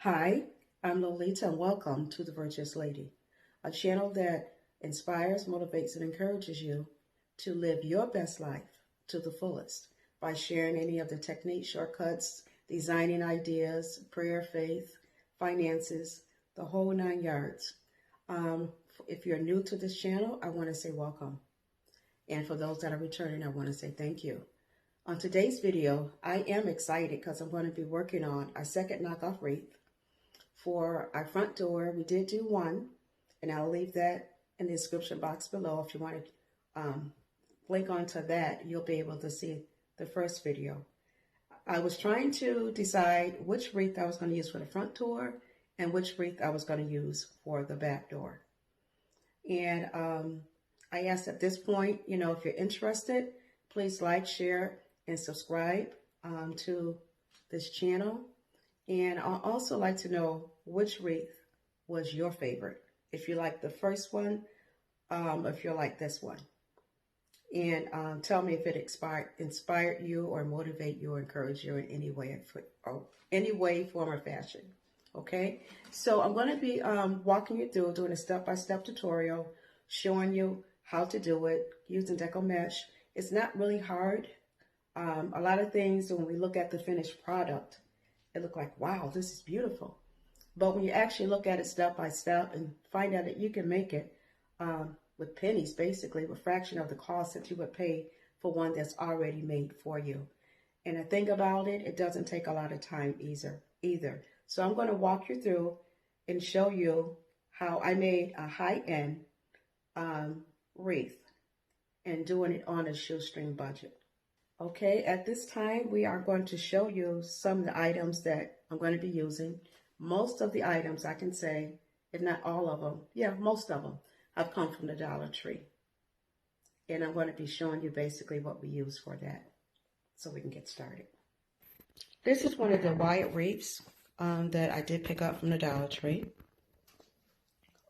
Hi, I'm Loletta and welcome to the Virtuous Lady, a channel that inspires, motivates, and encourages you to live your best life to the fullest by sharing any of the techniques, shortcuts, designing ideas, prayer, faith, finances, the whole 9 yards. If you're new to this channel, I want to say welcome. And for those that are returning, I want to say thank you. On today's video, I am excited because I'm going to be working on our second knockoff wreath. For our front door, we did do one, and I'll leave that in the description box below. If you want to link onto that, you'll be able to see the first video. I was trying to decide which wreath I was going to use for the front door and which wreath I was going to use for the back door. And I asked at this point, if you're interested, please like, share, and subscribe to this channel. And I'd also like to know which wreath was your favorite. If you like the first one, if you like this one. And tell me if it inspired you or motivate you or encourage you in any way, form, or fashion. Okay? So I'm going to be walking you through, doing a step-by-step tutorial, showing you how to do it using Deco-Mesh. It's not really hard. A lot of things, when we look at the finished product, it looked like, wow, this is beautiful. But when you actually look at it step by step and find out that you can make it with pennies, basically, with a fraction of the cost that you would pay for one that's already made for you. And the thing about it, it doesn't take a lot of time either. So I'm going to walk you through and show you how I made a high-end wreath and doing it on a shoestring budget. Okay, at this time, we are going to show you some of the items that I'm going to be using. Most of the items, I can say, if not all of them, yeah, most of them have come from the Dollar Tree. And I'm going to be showing you basically what we use for that so we can get started. This is one of the wide wreaths that I did pick up from the Dollar Tree.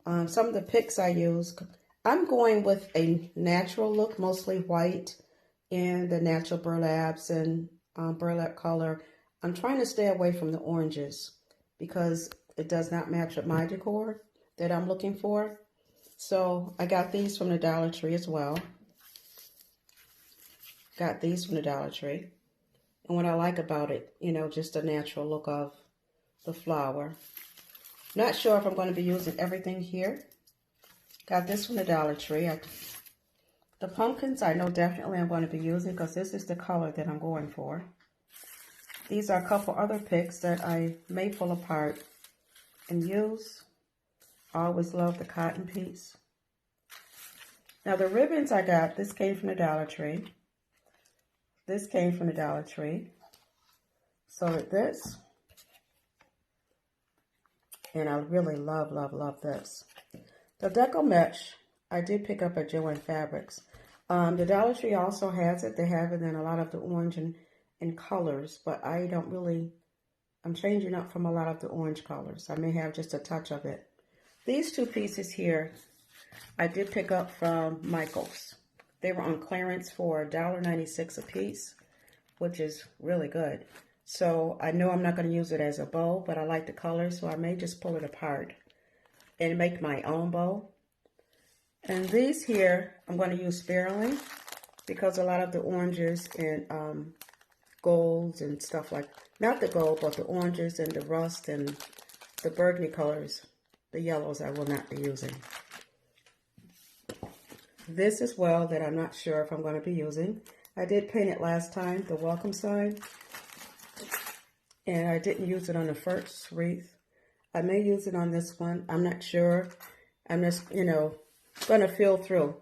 Some of the picks I use, I'm going with a natural look, mostly white, and the natural burlaps and burlap color. I'm trying to stay away from the oranges because it does not match with my decor that I'm looking for. So I got these from the Dollar Tree as well. Got these from the Dollar Tree. And what I like about it, just the natural look of the flower. Not sure if I'm going to be using everything here. Got this from the Dollar Tree. The pumpkins, I know definitely I'm going to be using because this is the color that I'm going for. These are a couple other picks that I may pull apart and use. I always love the cotton piece. Now the ribbons I got, this came from the Dollar Tree. This came from the Dollar Tree. So did this. And I really love, love, love this. The Deco-Mesh, I did pick up at Joann Fabrics. The Dollar Tree also has it. They have it in a lot of the orange and colors, but I don't really, I'm changing up from a lot of the orange colors. I may have just a touch of it. These two pieces here, I did pick up from Michael's. They were on clearance for $1.96 a piece, which is really good. So I know I'm not going to use it as a bow, but I like the color, so I may just pull it apart and make my own bow. And these here, I'm going to use sparingly because a lot of the oranges and golds and stuff like, not the gold, but the oranges and the rust and the burgundy colors, the yellows I will not be using. This as well that I'm not sure if I'm going to be using. I did paint it last time, the welcome sign. And I didn't use it on the first wreath. I may use it on this one. I'm not sure. I'm just, going to feel through.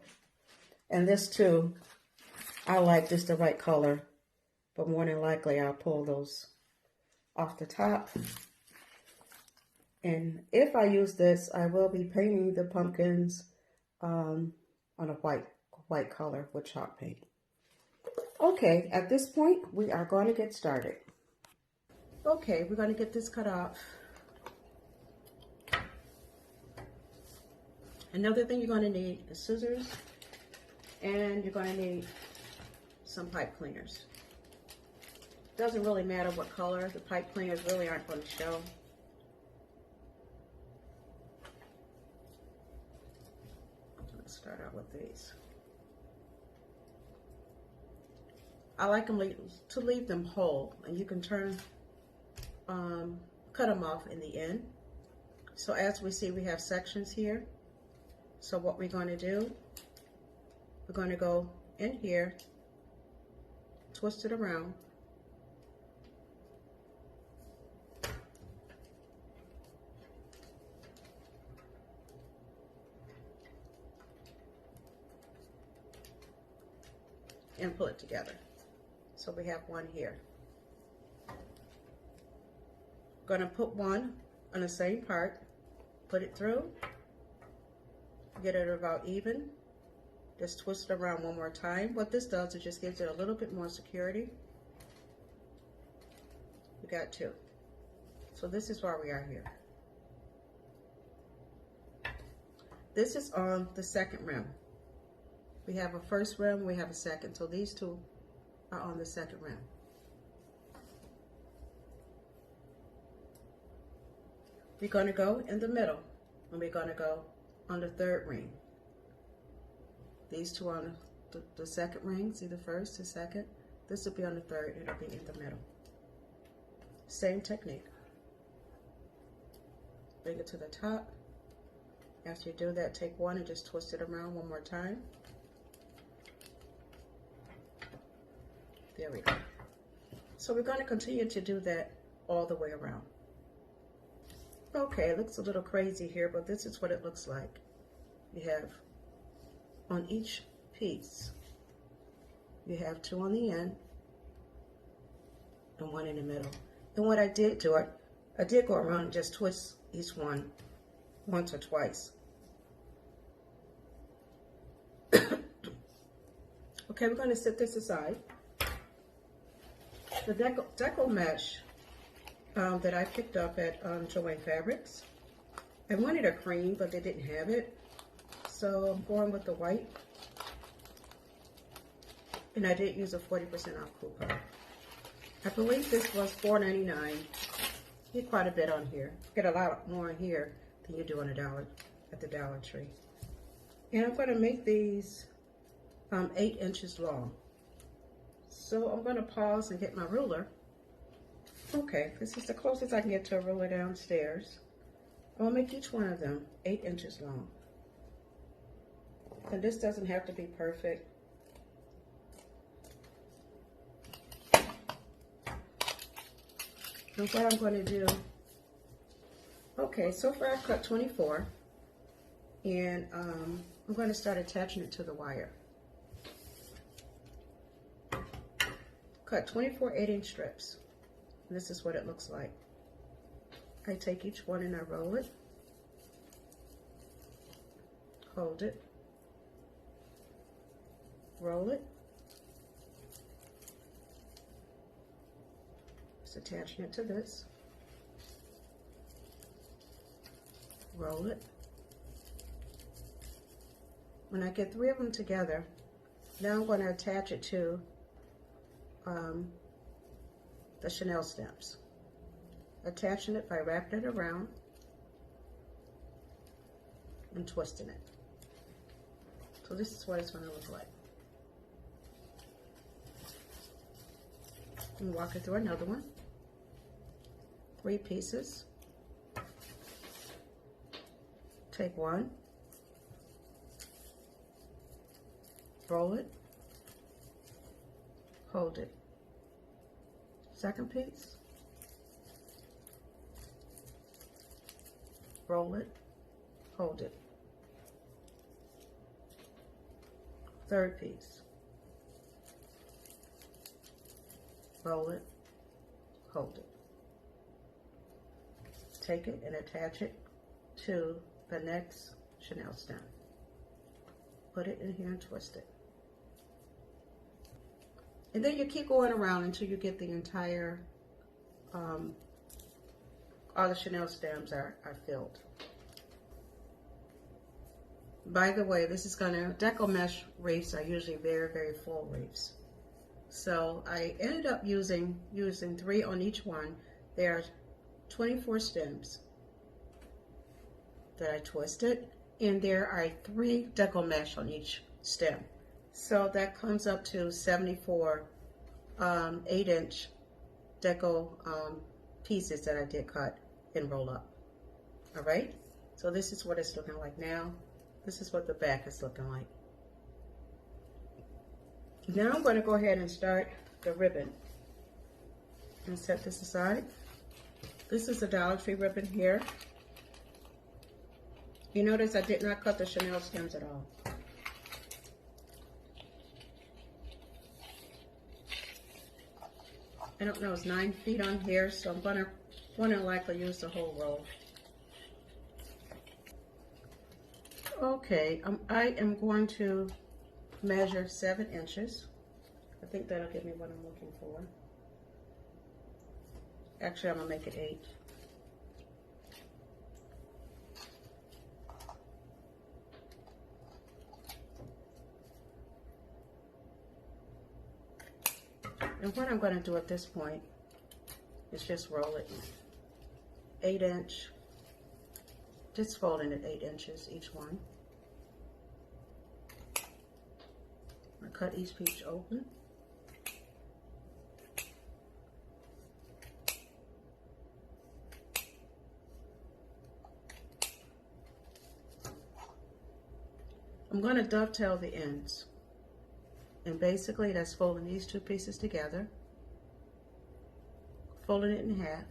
And this too, I like just the right color, but more than likely I'll pull those off the top. And if I use this, I will be painting the pumpkins on a white color with chalk paint. Okay, at this point we are going to get started. Okay, we're going to get this cut off. Another thing you're going to need is scissors, and you're going to need some pipe cleaners. Doesn't really matter what color. The pipe cleaners really aren't going to show. start with these. I like them to leave them whole, and you can cut them off in the end. So as we see, we have sections here. So what we're going to do, we're going to go in here, twist it around, and pull it together. So we have one here. Going to put one on the same part, put it through, get it about even, just twist it around one more time. What this does, it just gives it a little bit more security. We got two. So this is where we are here. This is on the second rim. We have a first rim, we have a second. So these two are on the second rim. We're going to go in the middle, and we're going to go on the third ring. These two on the second ring, see the first, the second. This will be on the third, it'll be in the middle. Same technique. Bring it to the top. After you do that, take one and just twist it around one more time. There we go. So we're going to continue to do that all the way around. Okay, it looks a little crazy here, but this is what it looks like. You have on each piece, you have two on the end and one in the middle. And what I did do, I did go around and just twist each one once or twice. Okay, we're going to set this aside. The Deco-Mesh that I picked up at Joanne Fabrics. I wanted a cream, but they didn't have it. So I'm going with the white. And I did use a 40% off coupon. I believe this was $4.99. You get quite a bit on here. You get a lot more in here than you do on at the Dollar Tree. And I'm going to make these 8 inches long. So I'm going to pause and get my ruler. Okay, this is the closest I can get to a ruler downstairs. I'll make each one of them 8 inches long. And this doesn't have to be perfect. And what I'm going to do, okay, so far I've cut 24, and I'm going to start attaching it to the wire. Cut 24 8-inch strips. And this is what it looks like. I take each one and I roll it, hold it, roll it, just attaching it to this, roll it. When I get 3 of them together, now I'm going to attach it to the Chanel stamps. Attaching it by wrapping it around and twisting it. So this is what it's going to look like. And walk it through another one. 3 pieces. Take one, roll it, hold it. Second piece, roll it, hold it. Third piece, roll it, hold it. Take it and attach it to the next Chanel stamp. Put it in here and twist it. And then you keep going around until you get the entire, all the Chanel stamps are filled. By the way, this is gonna, Deco-Mesh wreaths are usually very, very full wreaths. So I ended up using 3 on each one. There are 24 stems that I twisted, and there are 3 Deco-Mesh on each stem. So that comes up to 74 8-inch Deco pieces that I did cut and roll up. All right, so this is what it's looking like now. This is what the back is looking like. Now I'm going to go ahead and start the ribbon and set this aside. This is a Dollar Tree ribbon here. You notice I did not cut the Chanel stems at all. I don't know, it's 9 feet on here, so I'm gonna likely use the whole roll. Okay, I am going to measure 7 inches. I think that'll give me what I'm looking for. Actually, I'm gonna make it 8. And what I'm going to do at this point is just roll it 8 inch, just folding it 8 inches each one. I cut each piece open. I'm going to dovetail the ends. And basically that's folding these 2 pieces together, folding it in half,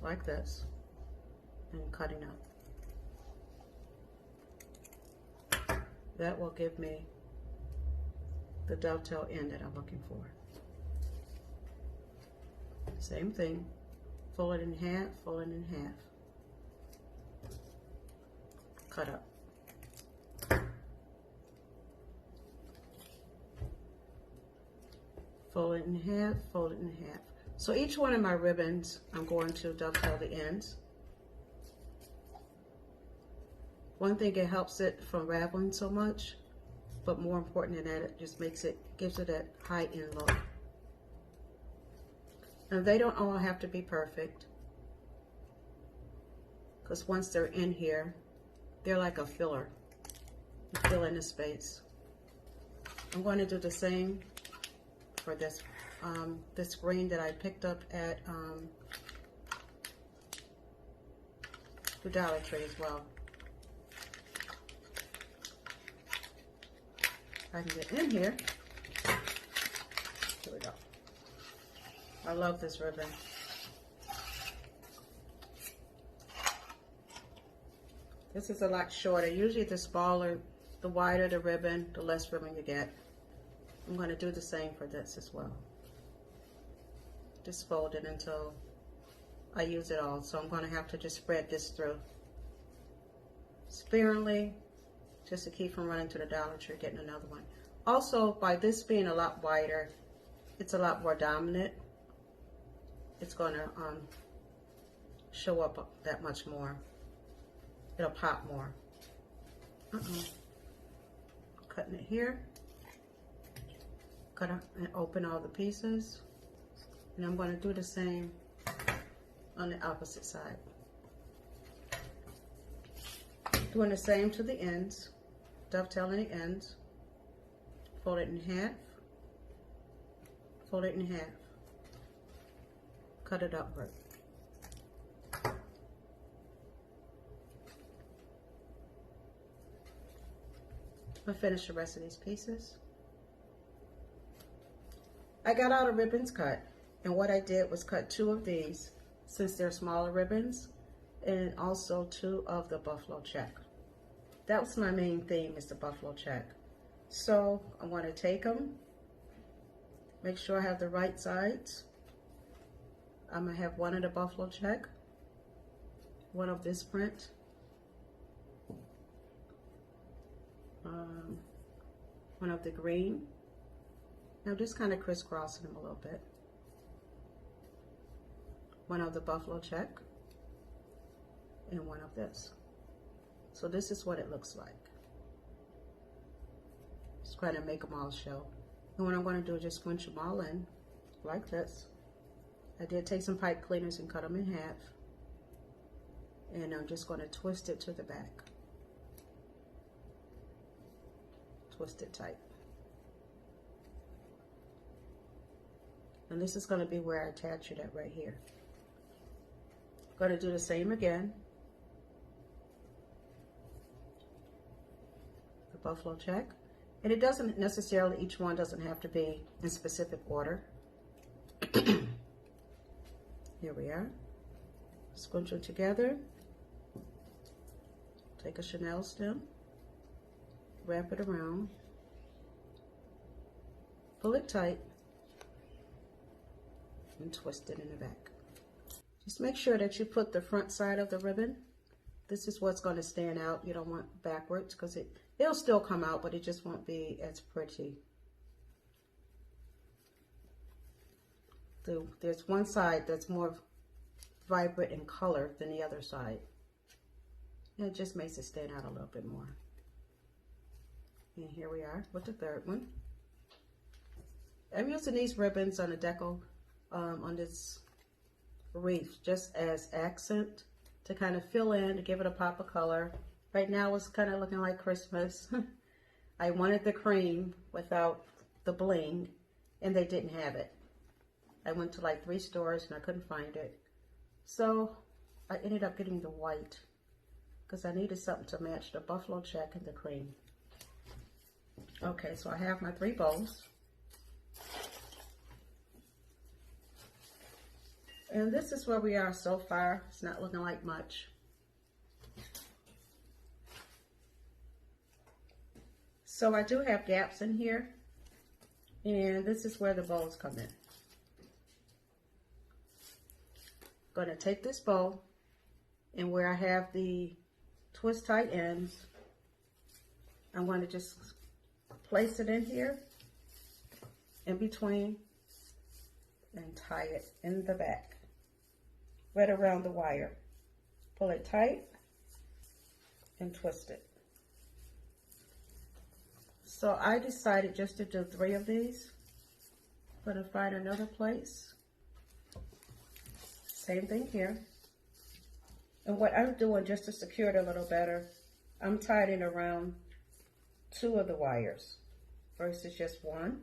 like this, and cutting up. That will give me the dovetail end that I'm looking for. Same thing, fold it in half, fold it in half, cut up. Fold it in half, fold it in half. So each one of my ribbons, I'm going to dovetail the ends. One thing, it helps it from raveling so much, but more important than that, it just gives it that high end look. Now they don't all have to be perfect, because once they're in here, they're like a filler. You fill in the space. I'm going to do the same for this this green that I picked up at the Dollar Tree as well. I can get in here. Here we go. I love this ribbon. This is a lot shorter. Usually the smaller, the wider the ribbon, the less ribbon you get. I'm going to do the same for this as well. Just fold it until I use it all. So I'm going to have to just spread this through sparingly, just to keep from running to the Dollar Tree getting another one. Also, by this being a lot wider, it's a lot more dominant. It's going to show up that much more. It'll pop more. Cutting it here. Cut and open all the pieces, and I'm going to do the same on the opposite side. Doing the same to the ends, dovetailing the ends, fold it in half, fold it in half, cut it upward. I'll finish the rest of these pieces. I got all the ribbons cut, and what I did was cut 2 of these, since they're smaller ribbons, and also 2 of the buffalo check. That was my main theme, is the buffalo check. So I'm going to take them, make sure I have the right sides. I'm going to have one of the buffalo check, one of this print, one of the green. Now just kind of crisscrossing them a little bit. One of the buffalo check and one of this. So this is what it looks like. Just trying to make them all show. And what I'm going to do is just squinch them all in like this. I did take some pipe cleaners and cut them in half. And I'm just going to twist it to the back. Twist it tight. And this is going to be where I attach it at right here. Going to do the same again. The buffalo check. And it doesn't necessarily, each one doesn't have to be in specific order. Here we are. Scrunch it together. Take a chenille stem. Wrap it around. Pull it tight. And twist it in the back. Just make sure that you put the front side of the ribbon. This is what's going to stand out. You don't want backwards because it'll still come out, but it just won't be as pretty. There's one side that's more vibrant in color than the other side. And it just makes it stand out a little bit more. And here we are with the third one. I'm using these ribbons on the deco, on this wreath, just as accent to kind of fill in, to give it a pop of color. Right now it's kind of looking like Christmas. I wanted the cream without the bling, and they didn't have it. I went to like 3 stores and I couldn't find it. So I ended up getting the white because I needed something to match the buffalo check and the cream. Okay, so I have my 3 bows. And this is where we are so far. It's not looking like much. So I do have gaps in here, and this is where the bows come in. I'm going to take this bow, and where I have the twist tight ends, I'm going to just place it in here, in between, and tie it in the back, right around the wire. Pull it tight and twist it. So I decided just to do 3 of these. I'm going to find another place. Same thing here. And what I'm doing, just to secure it a little better, I'm tying around 2 of the wires versus just 1.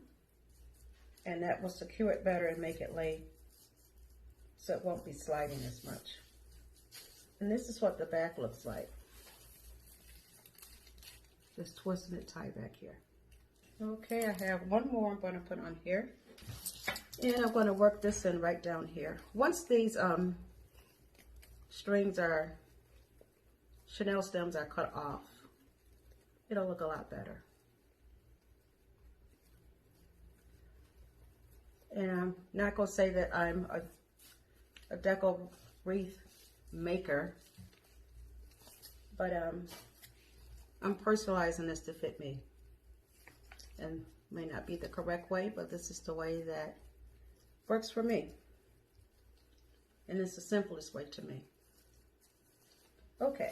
And that will secure it better and make it lay so it won't be sliding as much. And this is what the back looks like. Just twisting it tight back here. Okay, I have 1 more I'm going to put on here. And I'm going to work this in right down here. Once these strings are, chenille stems are cut off, it'll look a lot better. And I'm not going to say that I'm a deco wreath maker, but I'm personalizing this to fit me. And may not be the correct way, but this is the way that works for me. And it's the simplest way to me. Okay.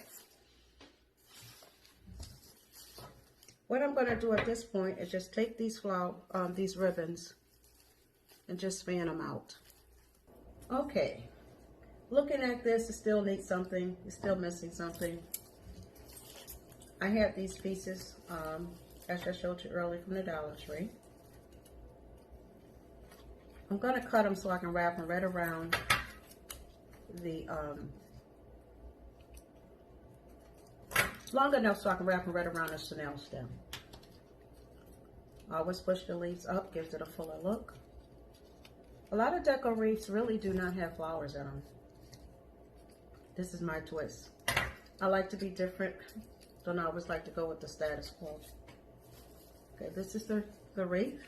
What I'm going to do at this point is just take these these ribbons and just fan them out. Okay. Looking at this, it still needs something. It's still missing something. I have these pieces, as I showed you earlier, from the Dollar Tree. I'm going to cut them so I can wrap them right around the, long enough so I can wrap them right around the chenille stem. Always push the leaves up, gives it a fuller look. A lot of deco wreaths really do not have flowers in them. This is my twist. I like to be different. Don't always like to go with the status quo. Okay, this is the wreath.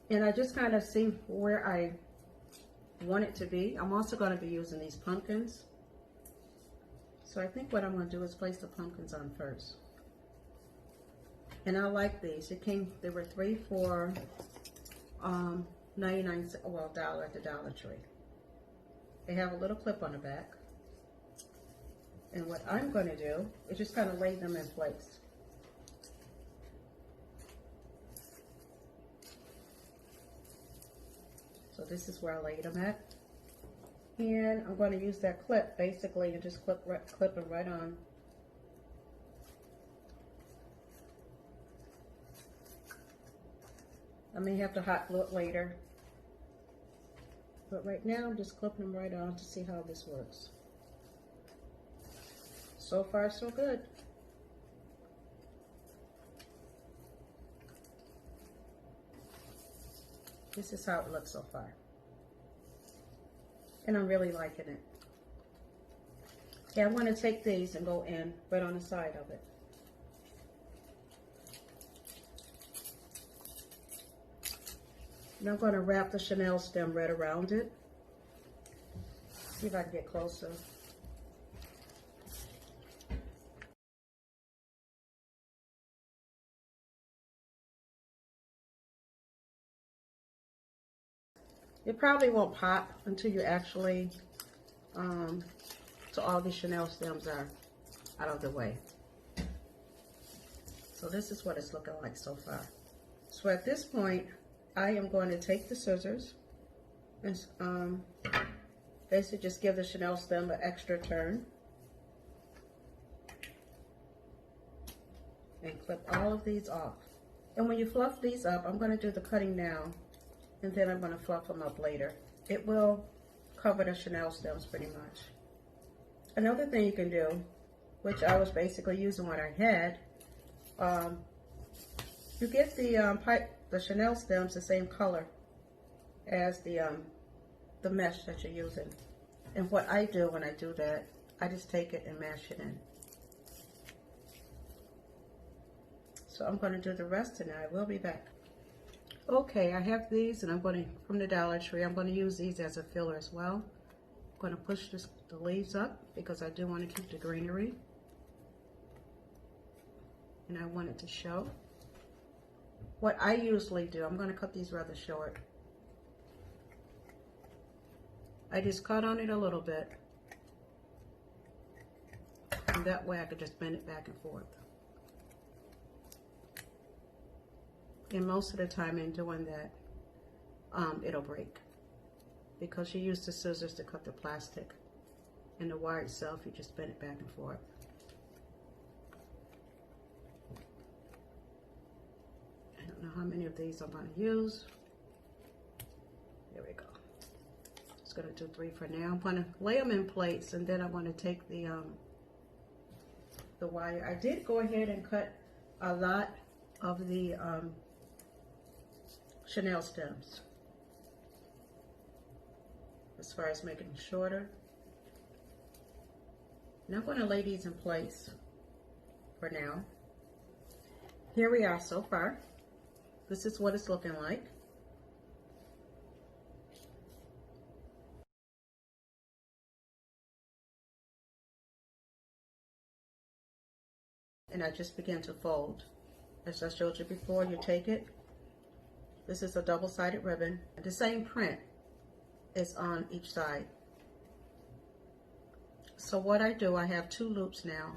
And I just kind of see where I want it to be. I'm also going to be using these pumpkins. So I think what I'm going to do is place the pumpkins on first. And I like these. They were 3 for 99 cents, well, $1 at the Dollar Tree. They have a little clip on the back. And what I'm going to do is just kind of lay them in place. So this is where I laid them at. And I'm going to use that clip basically and just clip it right on. I may have to hot glue it later. But right now I'm just clipping them right on to see how this works. So far so good. This is how it looks so far. And I'm really liking it. Yeah, I'm going to take these and go in right on the side of it. And I'm going to wrap the chenille stem right around it. See if I can get closer. It probably won't pop until you actually, so all the chenille stems are out of the way. So this is what it's looking like so far. So at this point, I am going to take the scissors and basically just give the chenille stem an extra turn. And clip all of these off. And when you fluff these up, I'm going to do the cutting now. And then I'm going to fluff them up later. It will cover the chenille stems pretty much. Another thing you can do, which I was basically using what I had, you get the chenille stems the same color as the mesh that you're using. And what I do when I do that, I just take it and mash it in. So I'm going to do the rest and I will be back. Okay, I have these and I'm going to, from the Dollar Tree, I'm going to use these as a filler as well. I'm going to push the leaves up because I do want to keep the greenery. And I want it to show. What I usually do, I'm going to cut these rather short. I just cut on it a little bit. And that way I could just bend it back and forth. And most of the time in doing that, it'll break because you use the scissors to cut the plastic, and the wire itself, you just bend it back and forth. I don't know how many of these I'm going to use. There we go. Just going to do 3 for now. I'm going to lay them in plates, and then I'm going to take the wire. I did go ahead and cut a lot of the chenille stems as far as making them shorter. Now I'm going to lay these in place for now. Here we are so far. This is what it's looking like. And I just begin to fold. As I showed you before, you take it. This is a double-sided ribbon. The same print is on each side. So what I do, I have 2 loops now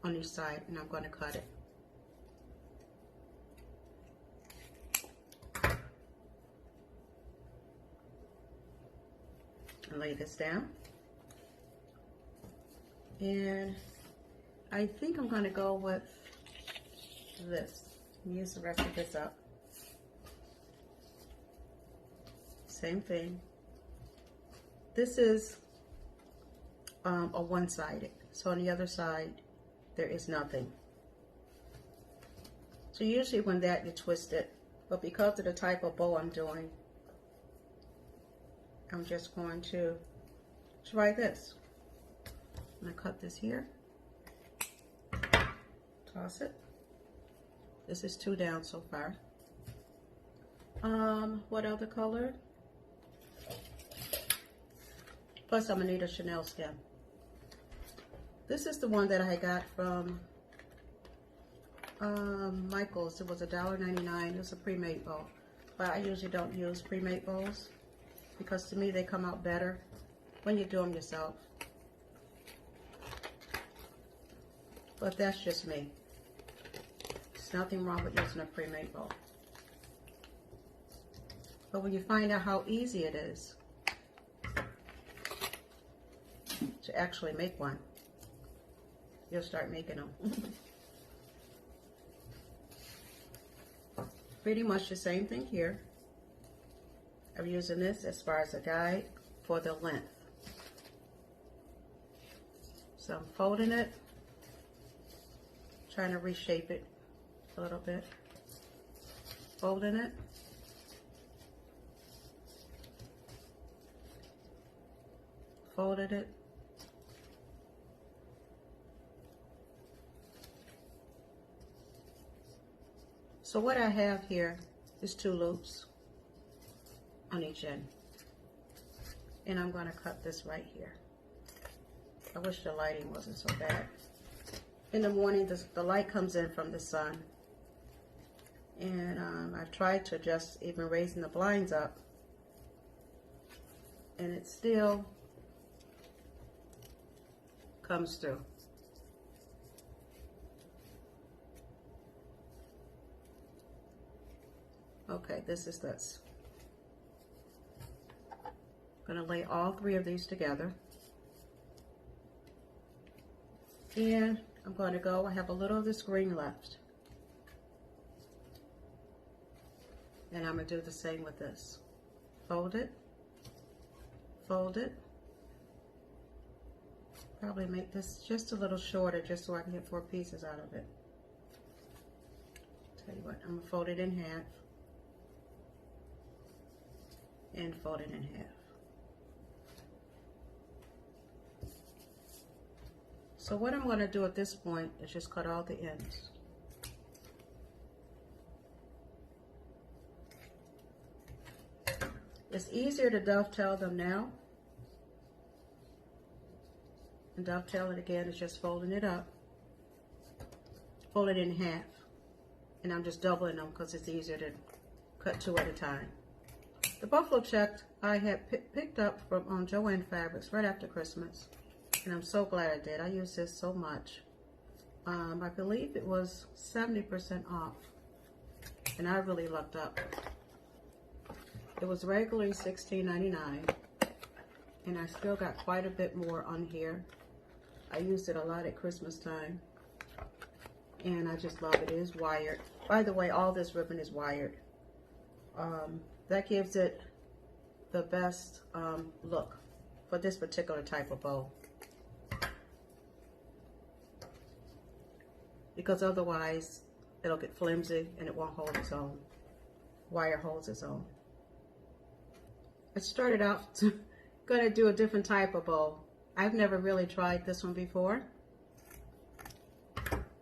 on each side, and I'm going to cut it. And lay this down. And I think I'm going to go with this. Use the rest of this up. Same thing. This is a one-sided, so on the other side there is nothing. So usually when that, you twist it, but because of the type of bow I'm doing, I'm just going to try this. I'm going to cut this here, toss it. This is 2 down so far. What other color? Plus, I'm gonna need a chenille stem. This is the one that I got from Michael's. It was $1.99. It was a pre-made bow, but I usually don't use pre-made bows because to me they come out better when you do them yourself. But that's just me. There's nothing wrong with using a pre-made bow. But when you find out how easy it is, actually make one. You'll start making them. Pretty much the same thing here. I'm using this as far as a guide for the length. So I'm folding it, trying to reshape it a little bit. Folding it. Folded it. So what I have here is 2 loops on each end. And I'm going to cut this right here. I wish the lighting wasn't so bad. In the morning, the light comes in from the sun. And I've tried to just even raising the blinds up. And it still comes through. Okay, this is this. I'm going to lay all 3 of these together. And I'm going to go, I have a little of this green left. And I'm going to do the same with this. Fold it. Fold it. Probably make this just a little shorter just so I can get 4 pieces out of it. Tell you what, I'm going to fold it in half. And fold it in half. So what I'm going to do at this point is just cut all the ends. It's easier to dovetail them now. And dovetail it again is just folding it up. Fold it in half. And I'm just doubling them because it's easier to cut 2 at a time. The buffalo check I had picked up from Joann Fabrics right after Christmas. And I'm so glad I did. I use this so much. I believe it was 70% off. And I really lucked up. It was regularly $16.99. And I still got quite a bit more on here. I used it a lot at Christmas time. And I just love it. It is wired. By the way, all this ribbon is wired. That gives it the best look for this particular type of bow. Because otherwise, it'll get flimsy and it won't hold its own. Wire holds its own. I started out going to do a different type of bow. I've never really tried this one before.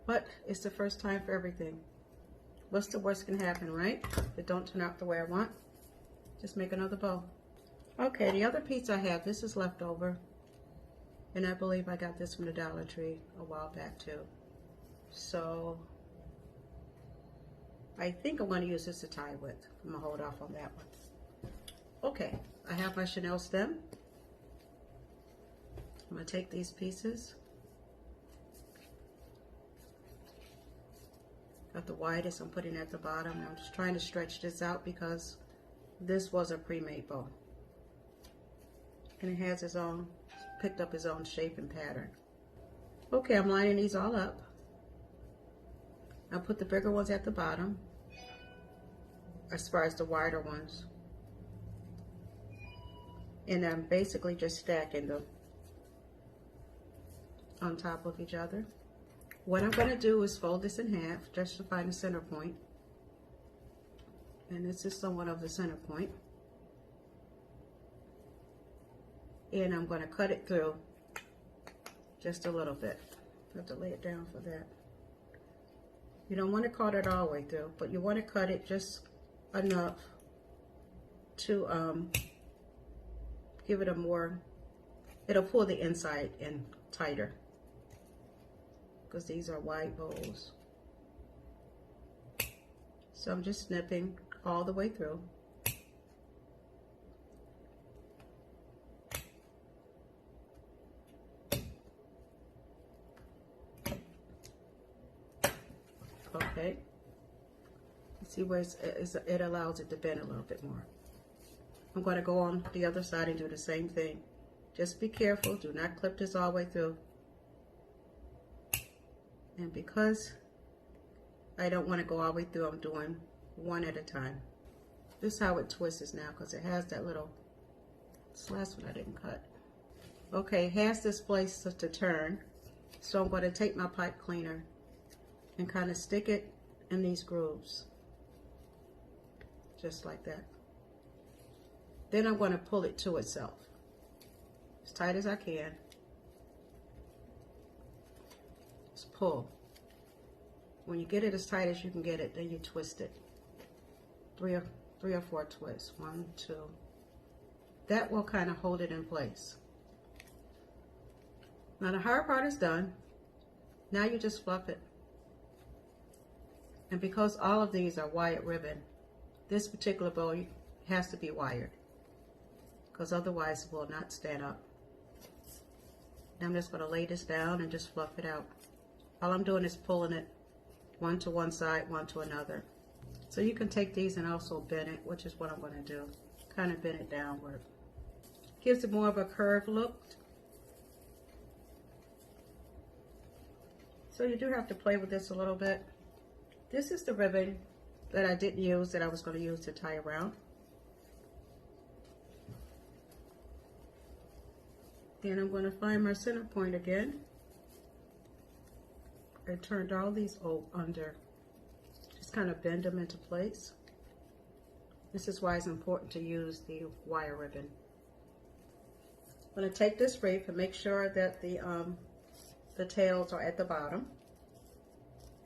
But it's the first time for everything. What's the worst can happen, right? If it don't turn out the way I want, just make another bow. Okay, the other piece I have, this is left over. And I believe I got this from the Dollar Tree a while back too. So I think I'm going to use this to tie with. I'm going to hold off on that one. Okay, I have my Chanel stem. I'm going to take these pieces. Got the widest I'm putting at the bottom. I'm just trying to stretch this out because this was a pre-made bow. And it has its own, picked up its own shape and pattern. Okay, I'm lining these all up. I'll put the bigger ones at the bottom, as far as the wider ones. And I'm basically just stacking them on top of each other. What I'm going to do is fold this in half just to find the center point. And this is somewhat of the center point. And I'm going to cut it through just a little bit. I have to lay it down for that. You don't want to cut it all the way through, but you want to cut it just enough to give it a more, it'll pull the inside in tighter. Because these are wide bows. So I'm just snipping all the way through. Okay. See where it allows it to bend a little bit more. I'm going to go on the other side and do the same thing. Just be careful, do not clip this all the way through. And because I don't want to go all the way through, I'm doing one at a time. This is how it twists now, because it has that little, this last one I didn't cut. Okay, it has this place to turn. So I'm going to take my pipe cleaner and kind of stick it in these grooves. Just like that. Then I'm going to pull it to itself. As tight as I can. Just pull. When you get it as tight as you can get it, then you twist it. Three or four twists. 1, 2. That will kind of hold it in place. Now the hard part is done. Now you just fluff it. And because all of these are wired ribbon, this particular bow has to be wired, because otherwise it will not stand up. Now I'm just going to lay this down and just fluff it out. All I'm doing is pulling it one to one side, one to another. So you can take these and also bend it, which is what I'm going to do. Kind of bend it downward. Gives it more of a curved look. So you do have to play with this a little bit. This is the ribbon that I didn't use, that I was going to use to tie around. Then I'm going to find my center point again. I turned all these under. Just kind of bend them into place. This is why it's important to use the wire ribbon. I'm going to take this wreath and make sure that the tails are at the bottom,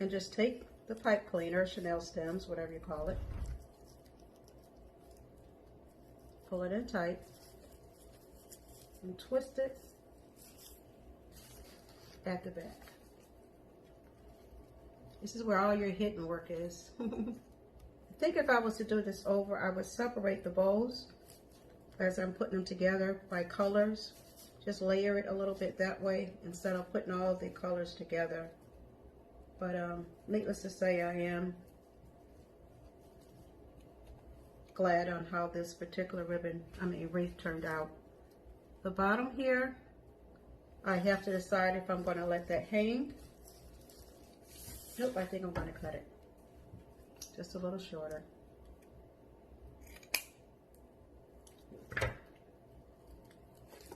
and just take the pipe cleaner, Chanel stems, whatever you call it, pull it in tight and twist it at the back. This is where all your hidden work is. I think if I was to do this over, I would separate the bows as I'm putting them together by colors. Just layer it a little bit that way instead of putting all the colors together. But needless to say, I am glad on how this particular wreath turned out. The bottom here, I have to decide if I'm going to let that hang. Nope, I think I'm going to cut it just a little shorter.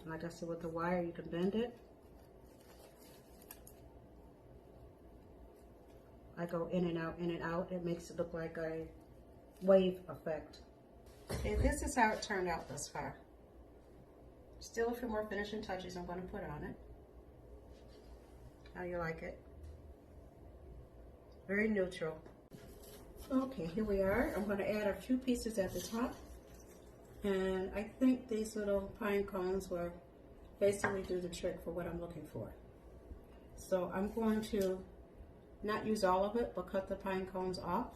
Like I said, with the wire, you can bend it. I go in and out, in and out. It makes it look like a wave effect. And this is how it turned out thus far. Still a few more finishing touches I'm going to put on it. How you like it? Very neutral. Okay, here we are. I'm going to add a few pieces at the top. And I think these little pine cones will basically do the trick for what I'm looking for. So I'm going to not use all of it, but cut the pine cones off.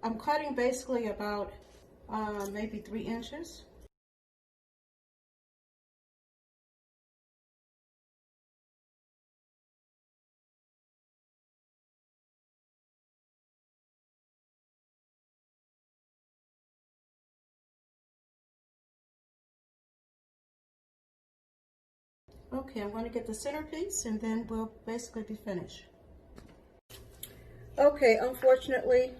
I'm cutting basically about maybe 3 inches. Okay, I'm going to get the centerpiece and then we'll basically be finished. Okay, unfortunately,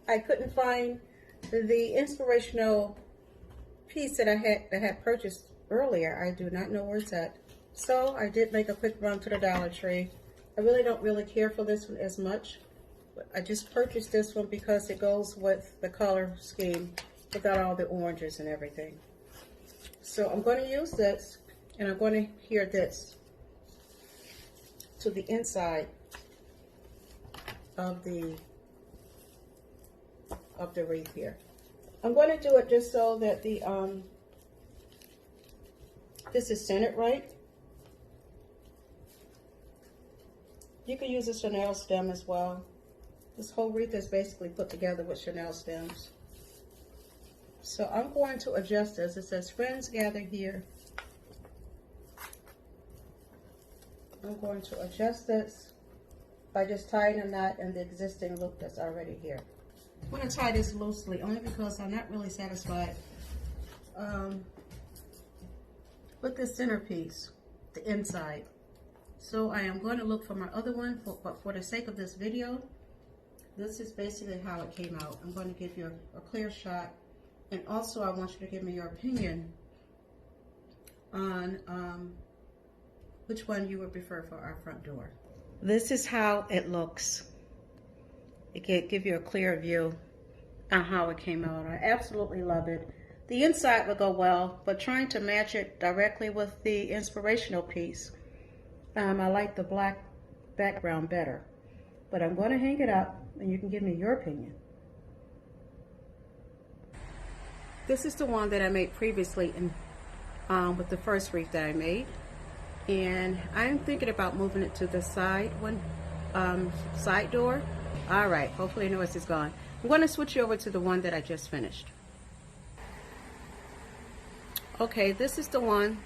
I couldn't find the inspirational piece that I had purchased earlier. I do not know where it's at. So I did make a quick run to the Dollar Tree. I really don't care for this one as much. But I just purchased this one because it goes with the color scheme without all the oranges and everything. So I'm going to use this. And I'm going to adhere this to the inside of the wreath here. I'm going to do it just so that the this is centered right. You can use a Chanel stem as well. This whole wreath is basically put together with Chanel stems. So I'm going to adjust this. It says, "Friends gather here." I'm going to adjust this by just tying a knot in the existing loop that's already here. I'm going to tie this loosely only because I'm not really satisfied with the centerpiece, the inside. So I am going to look for my other one, but for the sake of this video, this is basically how it came out. I'm going to give you a clear shot, and also I want you to give me your opinion on which one you would prefer for our front door. This is how it looks. It can give you a clear view on how it came out. I absolutely love it. The inside will go well, but trying to match it directly with the inspirational piece, I like the black background better. But I'm going to hang it up, and you can give me your opinion. This is the one that I made previously with the first wreath that I made. And I'm thinking about moving it to the side side door. All right, hopefully the noise is gone. I'm going to switch you over to the one that I just finished. Okay, this is the one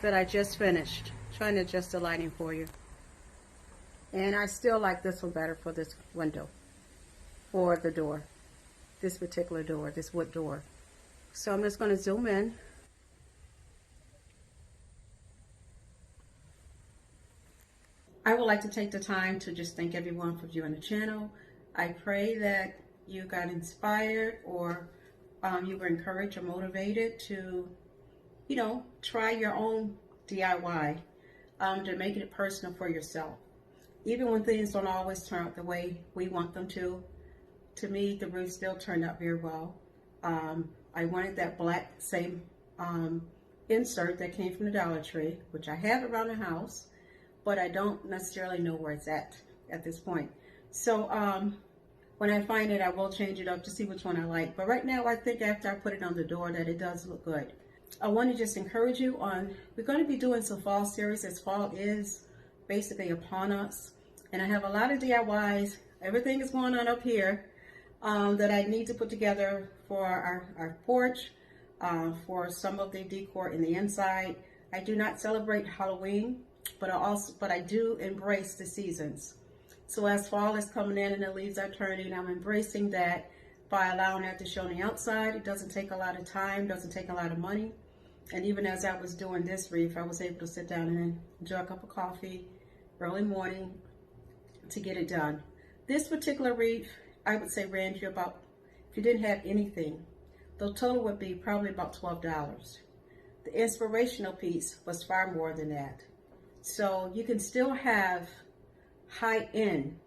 that I just finished. Trying to adjust the lighting for you. And I still like this one better for this window, for the door, this particular door, this wood door. So I'm just going to zoom in. I would like to take the time to just thank everyone for viewing the channel. I pray that you got inspired, or you were encouraged or motivated to, you know, try your own DIY, to make it personal for yourself. Even when things don't always turn out the way we want them to me, the wreath still turned out very well. I wanted that black same insert that came from the Dollar Tree, which I have around the house, but I don't necessarily know where it's at this point. So when I find it, I will change it up to see which one I like. But right now, I think after I put it on the door that it does look good. I want to just encourage you on, we're going to be doing some fall series, as fall is basically upon us. And I have a lot of DIYs. Everything is going on up here that I need to put together for our porch, for some of the decor in the inside. I do not celebrate Halloween, but I do embrace the seasons. So as fall is coming in and the leaves are turning, I'm embracing that by allowing that to show on the outside. It doesn't take a lot of time, doesn't take a lot of money. And even as I was doing this wreath, I was able to sit down and enjoy a cup of coffee early morning to get it done. This particular wreath, I would say ran you about, if you didn't have anything, the total would be probably about $12. The inspirational piece was far more than that. So you can still have high-end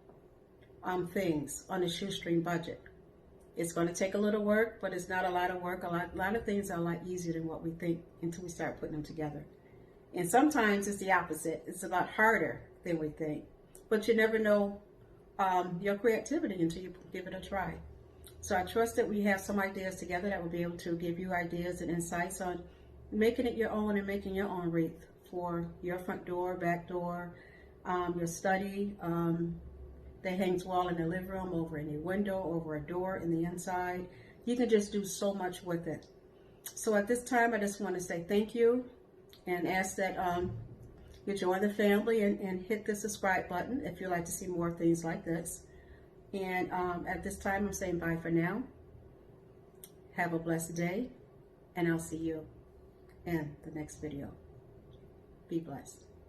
things on a shoestring budget. It's going to take a little work, but it's not a lot of work. A lot of things are a lot easier than what we think until we start putting them together. And sometimes it's the opposite. It's a lot harder than we think. But you never know your creativity until you give it a try. So I trust that we have some ideas together that will be able to give you ideas and insights on making it your own and making your own wreath for your front door, back door, your study, that hangs well in the living room, over any window, over a door in the inside. You can just do so much with it. So at this time, I just want to say thank you and ask that you join the family and hit the subscribe button if you'd like to see more things like this. And at this time, I'm saying bye for now. Have a blessed day, and I'll see you in the next video. Be blessed.